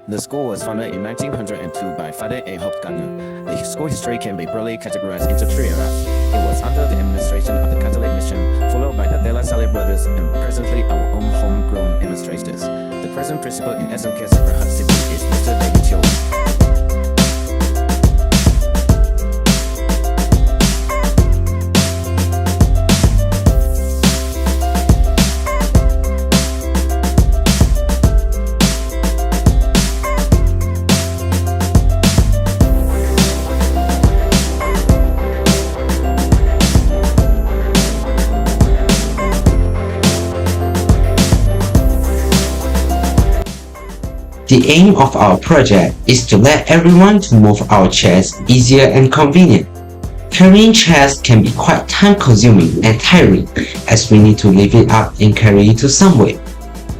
The school was founded in 1902 by Father A. Hauptganger. The school history can be broadly categorized into three eras. It was under the administration of the Catholic Mission, followed by the De La Salle brothers, and presently our own homegrown administrators. The present principal in SMK Peralatan Sibu is Mr. David Cho. The aim of our project is to let everyone to move our chairs easier and convenient. Carrying chairs can be quite time-consuming and tiring, as we need to lift it up and carry it to somewhere.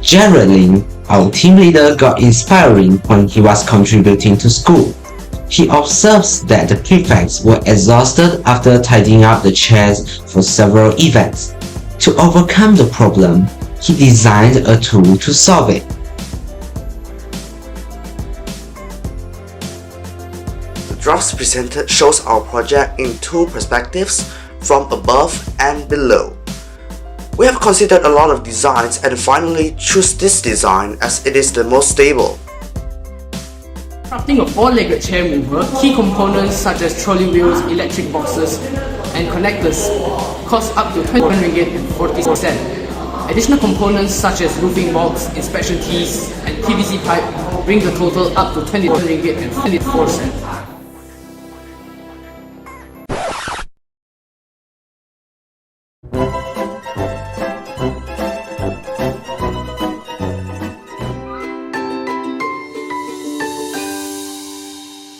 Geraldine, our team leader, got inspiring when he was contributing to school. He observes that the prefects were exhausted after tidying up the chairs for several events. To overcome the problem, he designed a tool to solve it. The drafts presented shows our project in two perspectives, from above and below. We have considered a lot of designs and finally choose this design as it is the most stable. Crafting a four-legged chair mover, key components such as trolley wheels, electric boxes, and connectors cost up to 21 ringgit and 40 cents. Additional components such as roofing bolts, inspection keys, and PVC pipe bring the total up to 21 ringgit and 54 cents.